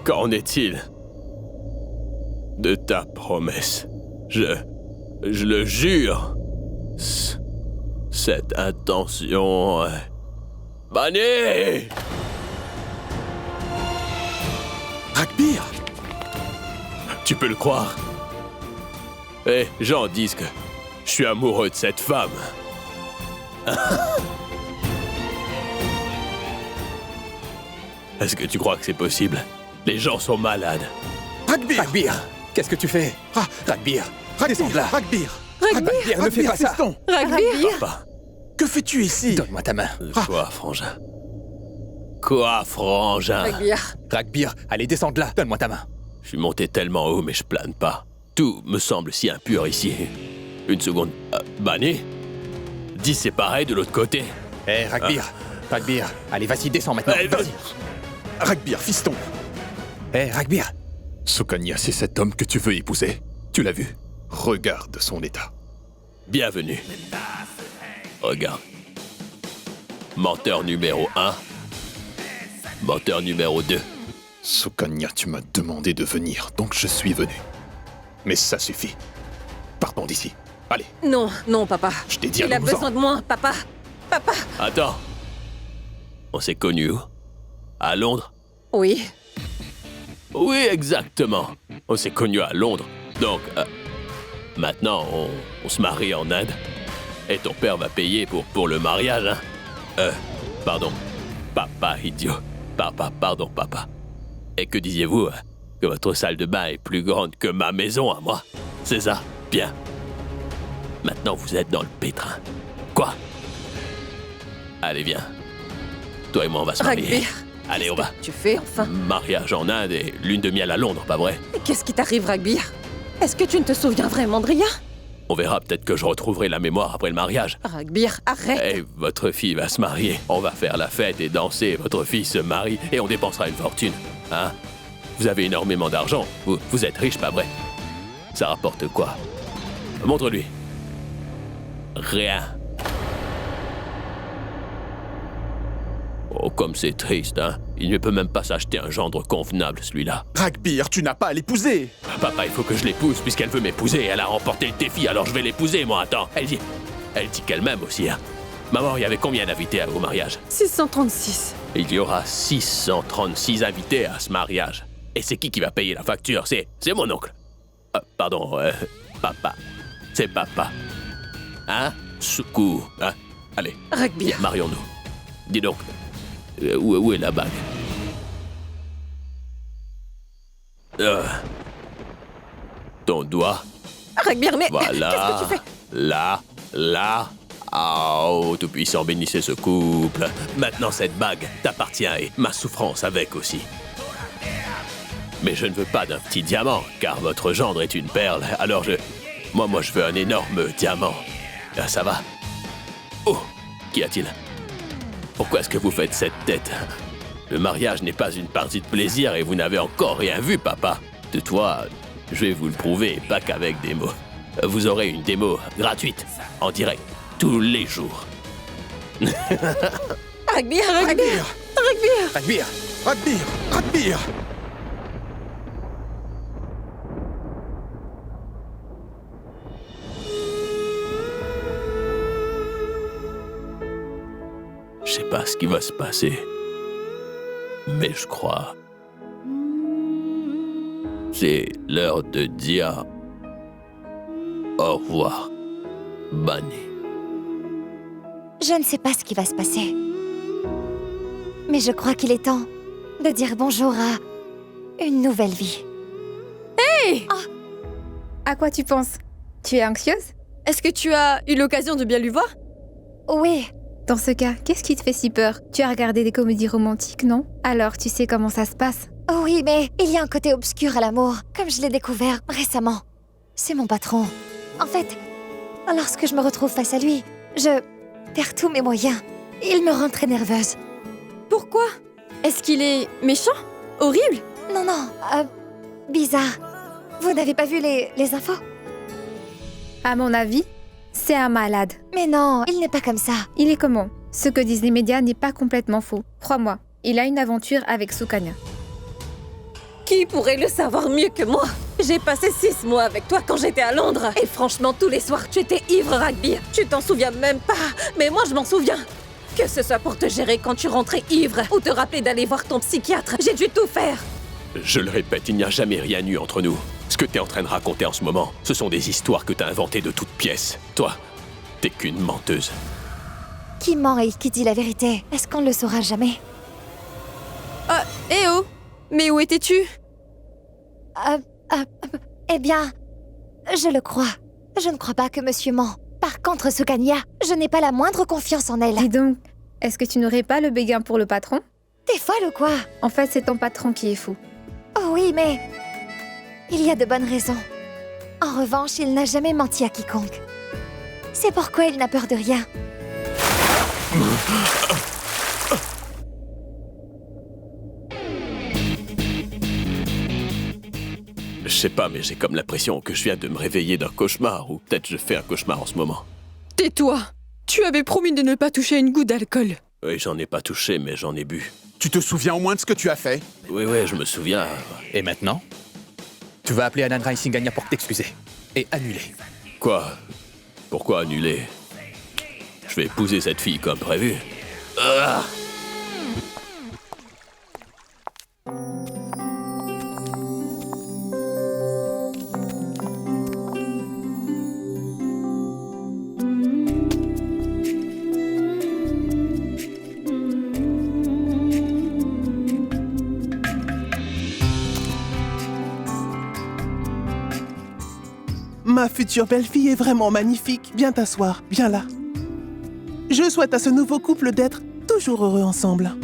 Qu'en est-il de ta promesse? Je le jure. Cette intention... Bani! Ragbir! Tu peux le croire? Les gens disent que je suis amoureux de cette femme. Est-ce que tu crois que c'est possible? Les gens sont malades. Ragbir! Ragbir, qu'est-ce que tu fais? Ragbir, descends de là. Ragbir! Ragbir, ne fais pas ça. fiston! Ragbir. Papa. Que fais-tu ici? Donne-moi ta main. Quoi, frangin? Quoi, frangin? Ragbir. Ragbir, allez, descends de là. Donne-moi ta main. Je suis monté tellement haut, mais je plane pas. Tout me semble si impur ici. Une seconde. Bani? Dis c'est pareil de l'autre côté. Hé, Ragbir. Ragbir, allez, vas-y, descends maintenant. Vas-y. Ragbir, fiston! Hé, Ragbir. Sukanya, c'est cet homme que tu veux épouser. Tu l'as vu? Regarde son état. Bienvenue. Regarde. Menteur numéro 1. Menteur numéro 2. Sukanya, tu m'as demandé de venir, donc je suis venu. Mais ça suffit. Partons d'ici. Allez, Non, non, papa. je t'ai dit Il a allons-en. besoin de moi, papa. Papa. Attends. On s'est connus où? À Londres? Oui. Oui, exactement. On s'est connus à Londres. Donc, maintenant, on se marie en Inde. Et ton père va payer pour le mariage, hein? Pardon. Papa, idiot. Pardon, papa. Et que disiez-vous? Que votre salle de bain est plus grande que ma maison à moi? C'est ça? Bien. Maintenant, vous êtes dans le pétrin. Quoi? Allez, viens. Toi et moi, on va se marier. Ragbir. Allez, on va. Tu fais enfin. Mariage en Inde et lune de miel à Londres, pas vrai? Mais qu'est-ce qui t'arrive, Ragbir? Est-ce que tu ne te souviens vraiment de rien? On verra, peut-être que je retrouverai la mémoire après le mariage. Ragbir, arrête. Et votre fille va se marier. On va faire la fête et danser. Votre fille se marie et on dépensera une fortune. Hein? Vous avez énormément d'argent. Vous êtes riche, pas vrai? Ça rapporte quoi? Montre-lui. Rien. Oh, comme c'est triste, hein? Il ne peut même pas s'acheter un gendre convenable, celui-là. Ragbir, tu n'as pas à l'épouser! Papa, il faut que je l'épouse puisqu'elle veut m'épouser. Elle a remporté le défi, alors je vais l'épouser, moi. Attends, elle dit qu'elle m'aime aussi, hein. Maman, il y avait combien d'invités au mariage? 636. Il y aura 636 invités à ce mariage. Et c'est qui va payer la facture? C'est mon oncle. Pardon, papa. C'est papa. Hein? Soukou, hein? Allez, Ragbir. marions-nous. Dis donc, où est la bague? Ton doigt? Ragbir, mais Voilà. qu'est-ce que tu fais? Là. Oh, tout-puissant, bénissez ce couple. Maintenant, cette bague t'appartient et ma souffrance avec aussi. Mais je ne veux pas d'un petit diamant, car votre gendre est une perle. Alors moi, je veux un énorme diamant. Ça va? Oh, qu'y a-t-il? Pourquoi est-ce que vous faites cette tête? Le mariage n'est pas une partie de plaisir et vous n'avez encore rien vu, papa. De toi, je vais vous le prouver, pas qu'avec des mots. Vous aurez une démo gratuite, en direct, tous les jours. Ragbir, Ragbir. Ragbir. Ragbir, Ragbir! Ragbir! Je sais pas ce qui va se passer, mais je crois. C'est l'heure de dire au revoir, Bani. Je ne sais pas ce qui va se passer. Mais je crois qu'il est temps de dire bonjour à une nouvelle vie. À quoi tu penses? Tu es anxieuse? Est-ce que tu as eu l'occasion de bien lui voir? Oui, Dans ce cas, qu'est-ce qui te fait si peur? Tu as regardé des comédies romantiques, non? Alors tu sais comment ça se passe. oui, mais il y a un côté obscur à l'amour, comme je l'ai découvert récemment. C'est mon patron. En fait, lorsque je me retrouve face à lui, je perds tous mes moyens. Il me rend très nerveuse. Pourquoi? Est-ce qu'il est méchant? Horrible? Non, bizarre. Vous n'avez pas vu les infos? À mon avis, c'est un malade. Mais non, il n'est pas comme ça. Il est comment? Ce que disent les médias n'est pas complètement faux. Crois-moi, il a une aventure avec Sukanya. Qui pourrait le savoir mieux que moi? J'ai passé 6 mois avec toi quand j'étais à Londres. Et franchement, tous les soirs, tu étais ivre, Ragbir. Tu t'en souviens même pas. Mais moi, je m'en souviens. Que ce soit pour te gérer quand tu rentrais ivre ou te rappeler d'aller voir ton psychiatre, j'ai dû tout faire. Je le répète, il n'y a jamais rien eu entre nous. Ce que t'es en train de raconter en ce moment, ce sont des histoires que t'as inventées de toutes pièces. Toi, t'es qu'une menteuse. Qui ment et qui dit la vérité? Est-ce qu'on ne le saura jamais? Oh! Mais où étais-tu? Eh bien, je le crois. Je ne crois pas que monsieur ment. Par contre, Sukanya, je n'ai pas la moindre confiance en elle. Dis donc, est-ce que tu n'aurais pas le béguin pour le patron? T'es folle ou quoi? En fait, c'est ton patron qui est fou. Oh oui, mais... il y a de bonnes raisons. En revanche, il n'a jamais menti à quiconque. C'est pourquoi il n'a peur de rien. Je sais pas, mais j'ai comme l'impression que je viens de me réveiller d'un cauchemar, ou peut-être je fais un cauchemar en ce moment. Tais-toi! Tu avais promis de ne pas toucher à une goutte d'alcool. Oui, j'en ai pas touché, mais j'en ai bu. Tu te souviens au moins de ce que tu as fait? Oui, je me souviens. Et maintenant, tu vas appeler Anandra Singanya pour t'excuser. Et annuler. Quoi? Pourquoi annuler? Je vais épouser cette fille comme prévu. Ah! Ma future belle-fille est vraiment magnifique. Viens t'asseoir, viens là. Je souhaite à ce nouveau couple d'être toujours heureux ensemble.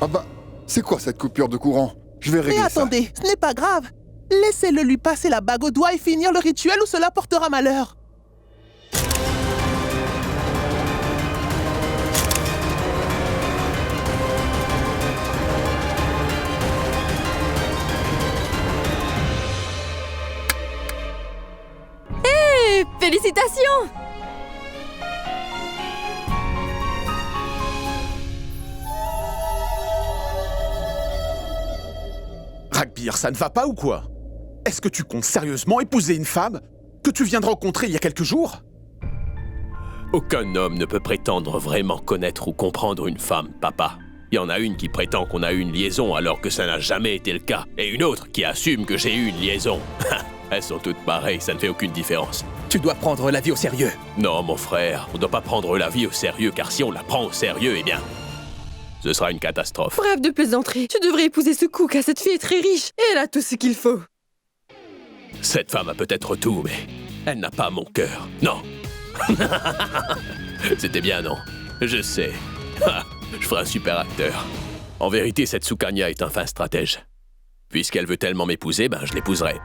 Ah bah, c'est quoi cette coupure de courant? Je vais régler Mais ça. attendez, ce n'est pas grave. Laissez-le lui passer la bague au doigt et finir le rituel ou cela portera malheur. Félicitations! Ragbir, ça ne va pas ou quoi? Est-ce que tu comptes sérieusement épouser une femme que tu viens de rencontrer il y a quelques jours? Aucun homme ne peut prétendre vraiment connaître ou comprendre une femme, papa. Il y en a une qui prétend qu'on a eu une liaison alors que ça n'a jamais été le cas, et une autre qui assume que j'ai eu une liaison. Elles sont toutes pareilles, ça ne fait aucune différence. Tu dois prendre la vie au sérieux. Non, mon frère, on ne doit pas prendre la vie au sérieux, car si on la prend au sérieux, eh bien, ce sera une catastrophe. Bref de plaisanterie, tu devrais épouser ce cook, car cette fille est très riche et elle a tout ce qu'il faut. Cette femme a peut-être tout, mais elle n'a pas mon cœur. Non. C'était bien, non? Je sais. Je ferai un super acteur. En vérité, cette Sukanya est un fin stratège. Puisqu'elle veut tellement m'épouser, ben je l'épouserai.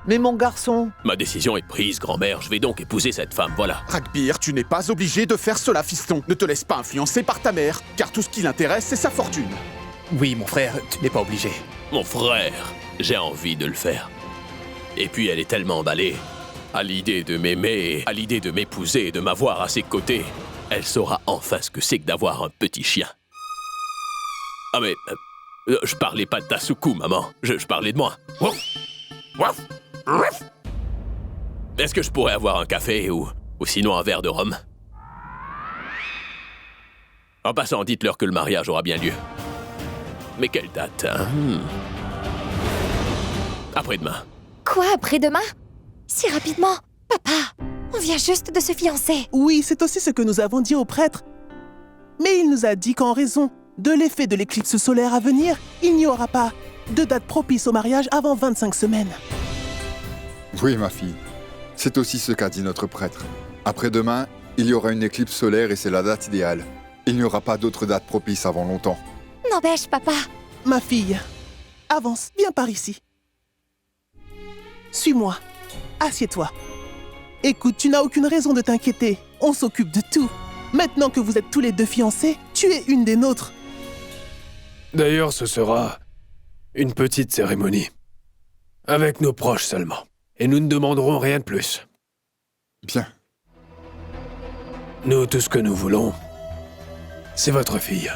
Mais mon garçon... Ma décision est prise, grand-mère. Je vais donc épouser cette femme, voilà. Ragbir, tu n'es pas obligé de faire cela, fiston. Ne te laisse pas influencer par ta mère, car tout ce qui l'intéresse, c'est sa fortune. Oui, mon frère, tu n'es pas obligé. Mon frère, j'ai envie de le faire. Et puis elle est tellement emballée. À l'idée de m'aimer, à l'idée de m'épouser et de m'avoir à ses côtés, elle saura enfin ce que c'est que d'avoir un petit chien. Ah mais... je parlais pas de Tasuku, maman. Je parlais de moi. Wouf. Wouf. Wouf. Est-ce que je pourrais avoir un café ou sinon un verre de rhum? En passant, dites-leur que le mariage aura bien lieu. Mais quelle date, hein? Après-demain. Quoi, après-demain? Si rapidement? Papa, on vient juste de se fiancer. Oui, c'est aussi ce que nous avons dit au prêtre. Mais il nous a dit qu'en raison de l'effet de l'éclipse solaire à venir, il n'y aura pas de date propice au mariage avant 25 semaines. Oui, ma fille. C'est aussi ce qu'a dit notre prêtre. Après-demain, il y aura une éclipse solaire et c'est la date idéale. Il n'y aura pas d'autre date propice avant longtemps. N'empêche, papa. Ma fille, avance, viens par ici. Suis-moi. Assieds-toi. Écoute, tu n'as aucune raison de t'inquiéter. On s'occupe de tout. Maintenant que vous êtes tous les deux fiancés, tu es une des nôtres. D'ailleurs, ce sera une petite cérémonie. Avec nos proches seulement. Et nous ne demanderons rien de plus. Bien. Nous, tout ce que nous voulons, c'est votre fille.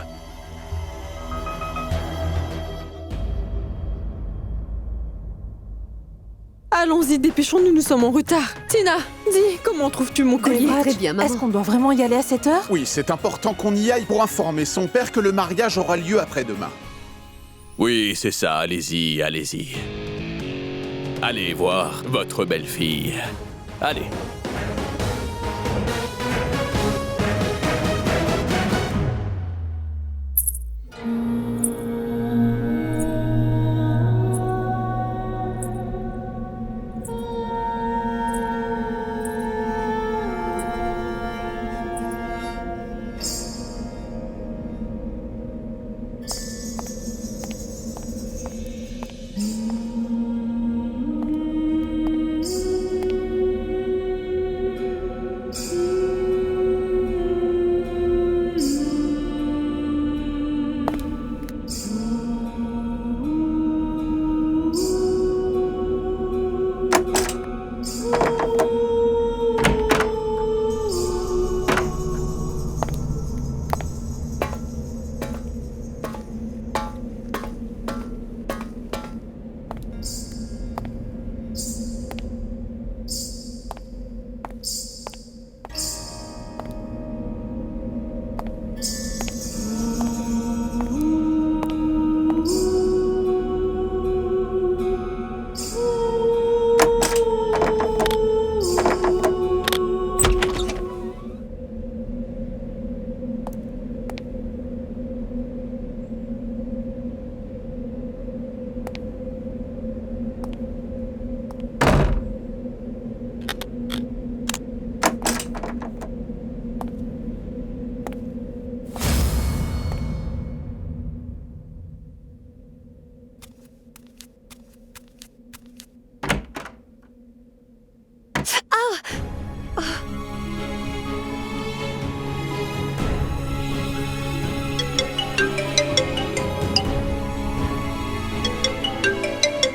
Allons-y, dépêchons-nous, nous sommes en retard. Tina, dis, comment trouves-tu mon collier? Très bien, maman. Est-ce qu'on doit vraiment y aller à cette heure? Oui, c'est important qu'on y aille pour informer son père que le mariage aura lieu après-demain. Oui, c'est ça, allez-y, allez-y. Allez voir votre belle-fille. Allez.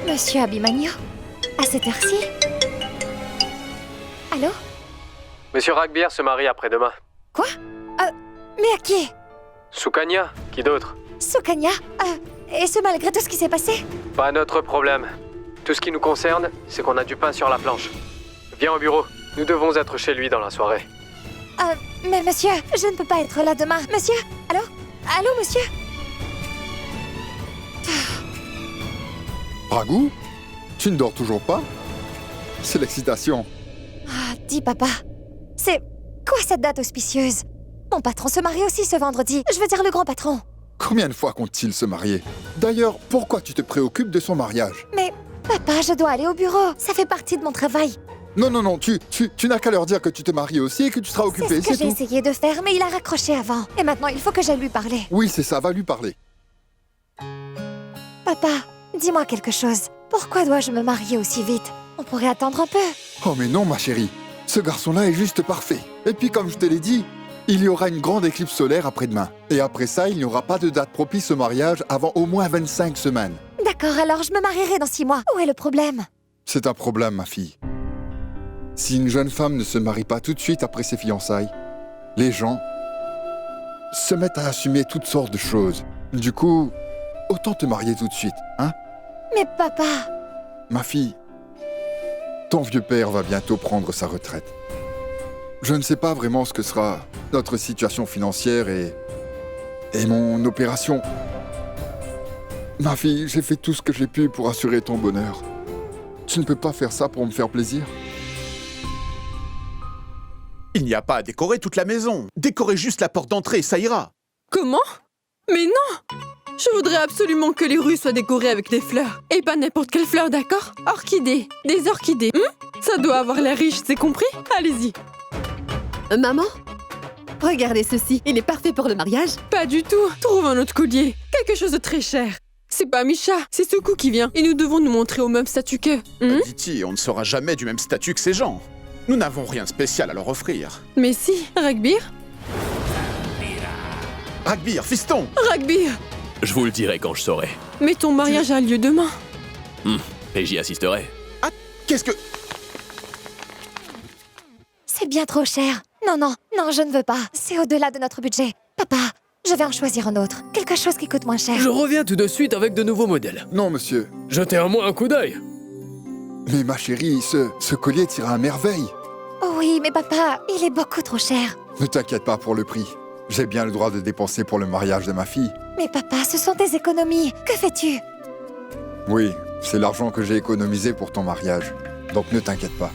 Monsieur Abimagno, à cette heure-ci? Allô? Monsieur Ragbier se marie après-demain. Quoi? Mais à qui? Sukanya, qui d'autre? Sukanya? Et ce malgré tout ce qui s'est passé? Pas notre problème. Tout ce qui nous concerne, c'est qu'on a du pain sur la planche. Viens au bureau, nous devons être chez lui dans la soirée. Mais monsieur, je ne peux pas être là demain. Monsieur? Allô? Allô, monsieur? Ragou? Tu ne dors toujours pas? C'est l'excitation. Dis papa. C'est quoi cette date auspicieuse? Mon patron se marie aussi ce vendredi. Je veux dire le grand patron. Combien de fois compte-t-il se marier? D'ailleurs, pourquoi tu te préoccupes de son mariage? Mais papa, je dois aller au bureau. Ça fait partie de mon travail. Non, tu n'as qu'à leur dire que tu te maries aussi et que tu seras occupé, c'est ce que c'est j'ai tout. essayé de faire, mais il a raccroché avant. Et maintenant, il faut que j'aille lui parler. Oui, c'est ça, va lui parler. Papa, dis-moi quelque chose. Pourquoi dois-je me marier aussi vite? On pourrait attendre un peu. Oh mais non, ma chérie. Ce garçon-là est juste parfait. Et puis, comme je te l'ai dit, il y aura une grande éclipse solaire après-demain. Et après ça, il n'y aura pas de date propice au mariage avant au moins 25 semaines. D'accord, alors je me marierai dans 6 mois. Où est le problème? C'est un problème, ma fille. Si une jeune femme ne se marie pas tout de suite après ses fiançailles, les gens se mettent à assumer toutes sortes de choses. Du coup, autant te marier tout de suite, hein? Mais papa... Ma fille, ton vieux père va bientôt prendre sa retraite. Je ne sais pas vraiment ce que sera notre situation financière et mon opération. Ma fille, j'ai fait tout ce que j'ai pu pour assurer ton bonheur. Tu ne peux pas faire ça pour me faire plaisir? Il n'y a pas à décorer toute la maison. Décorer juste la porte d'entrée, ça ira. Comment? Mais non! Je voudrais absolument que les rues soient décorées avec des fleurs. Et pas n'importe quelle fleur, d'accord? Orchidées. Des orchidées. Ça doit avoir l'air riche, c'est compris? Allez-y. Maman? Regardez ceci. Il est parfait pour le mariage. Pas du tout. Trouve un autre collier. Quelque chose de très cher. C'est pas Misha, c'est Suku qui vient. Et nous devons nous montrer au même statut qu'eux. Aditi, on ne sera jamais du même statut que ces gens. Nous n'avons rien de spécial à leur offrir. Mais si, Ragbir. Ragbir, fiston! Ragbir! Je vous le dirai quand je saurai. Mais ton mariage a lieu demain. Et j'y assisterai. Ah, qu'est-ce que... C'est bien trop cher. Non, non, non, je ne veux pas. C'est au-delà de notre budget. Papa, je vais en choisir un autre. Quelque chose qui coûte moins cher. Je reviens tout de suite avec de nouveaux modèles. Non, monsieur. Jetez à moi un coup d'œil. Mais ma chérie, ce collier tira à merveille. Oh oui, mais papa, il est beaucoup trop cher. Ne t'inquiète pas pour le prix. J'ai bien le droit de dépenser pour le mariage de ma fille. Mais papa, ce sont tes économies. Que fais-tu? Oui, c'est l'argent que j'ai économisé pour ton mariage. Donc ne t'inquiète pas.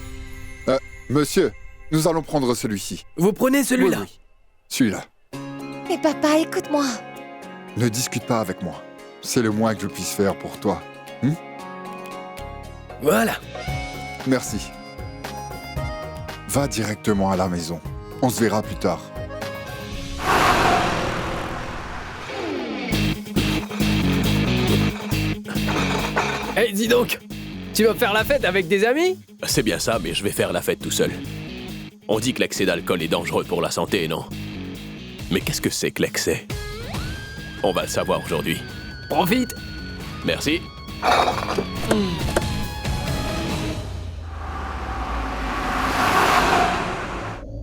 Monsieur, nous allons prendre celui-ci. Vous prenez celui-là. Oui, oui. Celui-là. Mais papa, écoute-moi. Ne discute pas avec moi. C'est le moins que je puisse faire pour toi. Voilà. Merci. Va directement à la maison. On se verra plus tard. Hey, dis donc, tu vas faire la fête avec des amis? C'est bien ça, mais je vais faire la fête tout seul. On dit que l'excès d'alcool est dangereux pour la santé, non? Mais qu'est-ce que c'est que l'excès? On va le savoir aujourd'hui. Profite. Merci.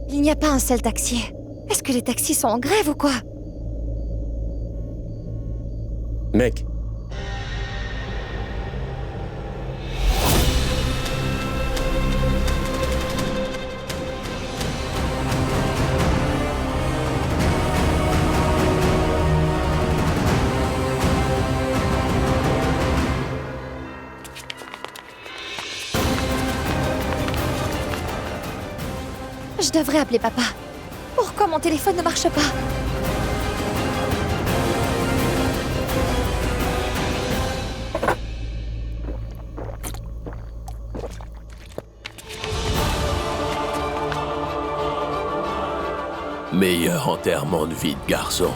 Il n'y a pas un seul taxi. Est-ce que les taxis sont en grève ou quoi? Mec. Je devrais appeler papa. Pourquoi mon téléphone ne marche pas? Meilleur enterrement de vie de garçon.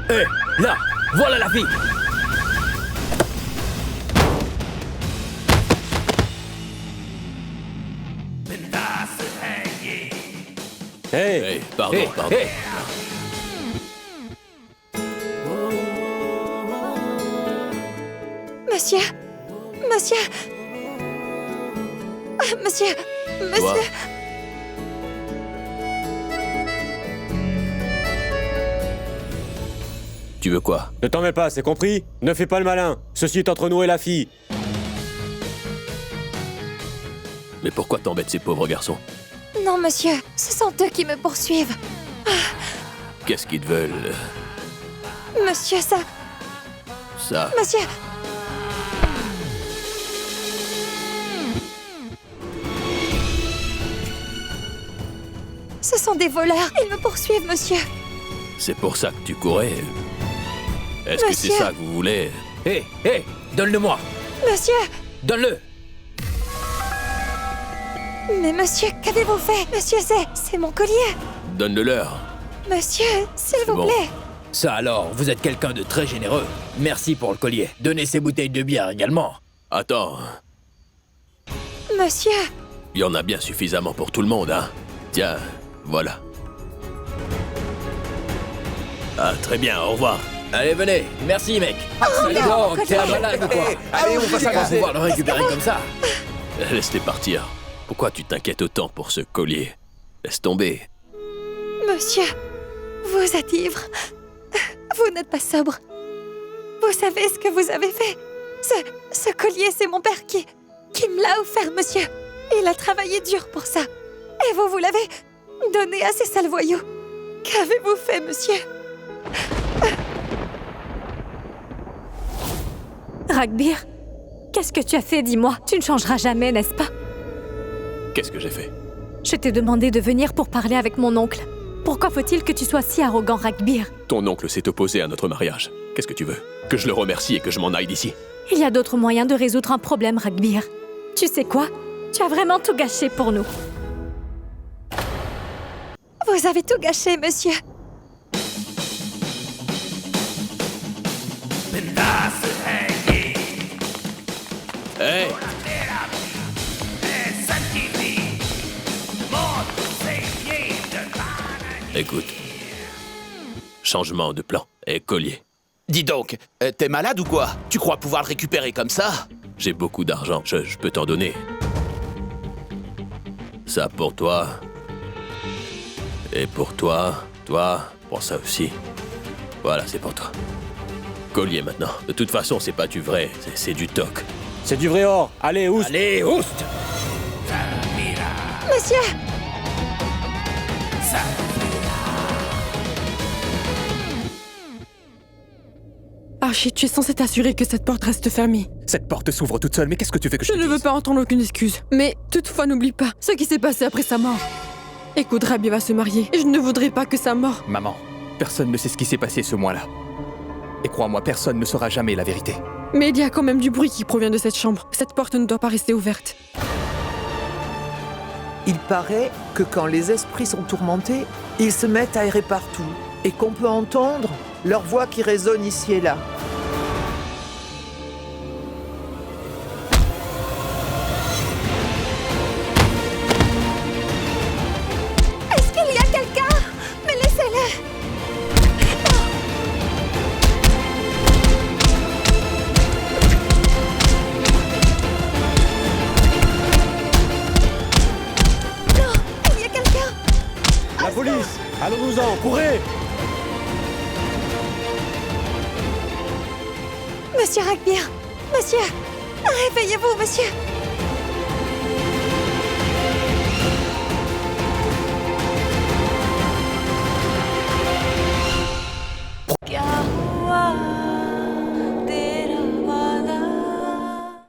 Hé, là, voilà la fille. Hey, pardon, pardon. Hey. Monsieur. Monsieur. Monsieur. Monsieur. Tu veux quoi? Ne t'en mets pas, c'est compris? Ne fais pas le malin. Ceci est entre nous et la fille. Mais pourquoi t'embêtes ces pauvres garçons? Non, monsieur. Ce sont eux qui me poursuivent. Qu'est-ce qu'ils te veulent? Monsieur, ça... Ça... Monsieur. Ce sont des voleurs. Ils me poursuivent, monsieur. C'est pour ça que tu courais? Est-ce que c'est Monsieur. ça que vous voulez? Hé, hé, donne-le-moi. Monsieur. Donne-le. Mais monsieur, qu'avez-vous fait? Monsieur, c'est mon collier. Donne-le-leur. Monsieur, s'il vous bon. plaît. Ça alors, vous êtes quelqu'un de très généreux. Merci pour le collier. Donnez ces bouteilles de bière également. Attends, Monsieur. il y en a bien suffisamment pour tout le monde, hein? Tiens, voilà. Ah, très bien, au revoir. Allez, venez. Merci, mec. Allez non, donc, t'es un collier. malade ou quoi? Allez, on va On va s'avancer. pouvoir le récupérer comme ça. Laisse-les partir. Pourquoi tu t'inquiètes autant pour ce collier? Laisse tomber. Monsieur, vous êtes ivre. Vous n'êtes pas sobre. Vous savez ce que vous avez fait? Ce collier, c'est mon père qui me l'a offert, monsieur. Il a travaillé dur pour ça. Et vous l'avez donné à ces sales voyous. Qu'avez-vous fait, monsieur? Ragbir, qu'est-ce que tu as fait, dis-moi? Tu ne changeras jamais, n'est-ce pas? Qu'est-ce que j'ai fait? Je t'ai demandé de venir pour parler avec mon oncle. Pourquoi faut-il que tu sois si arrogant, Ragbir? Ton oncle s'est opposé à notre mariage. Qu'est-ce que tu veux? Que je le remercie et que je m'en aille d'ici? Il y a d'autres moyens de résoudre un problème, Ragbir. Tu sais quoi? Tu as vraiment tout gâché pour nous. Vous avez tout gâché, monsieur. Hey! Écoute. Changement de plan. Et collier. Dis donc, t'es malade ou quoi? Tu crois pouvoir le récupérer comme ça? J'ai beaucoup d'argent, je peux t'en donner. Ça pour toi. Et pour toi, pour ça aussi. Voilà, c'est pour toi. Collier maintenant. De toute façon, c'est pas du vrai, c'est du toc. C'est du vrai or. Allez, oust. Allez, oust! Monsieur! Archie, tu es censé t'assurer que cette porte reste fermée. Cette porte s'ouvre toute seule, mais qu'est-ce que tu veux que je Je te ne veux dise? pas entendre aucune excuse. Mais toutefois, n'oublie pas ce qui s'est passé après sa mort. Écoute, Rabi va se marier et je ne voudrais pas que sa mort... Maman, personne ne sait ce qui s'est passé ce mois-là. Et crois-moi, personne ne saura jamais la vérité. Mais il y a quand même du bruit qui provient de cette chambre. Cette porte ne doit pas rester ouverte. Il paraît que quand les esprits sont tourmentés, ils se mettent à errer partout et qu'on peut entendre leur voix qui résonne ici et là. Est-ce qu'il y a quelqu'un? Mais laissez-le! Non! Il y a quelqu'un! La police! Allons-nous-en, courez! Monsieur Ragbir! Monsieur! Réveillez-vous, monsieur!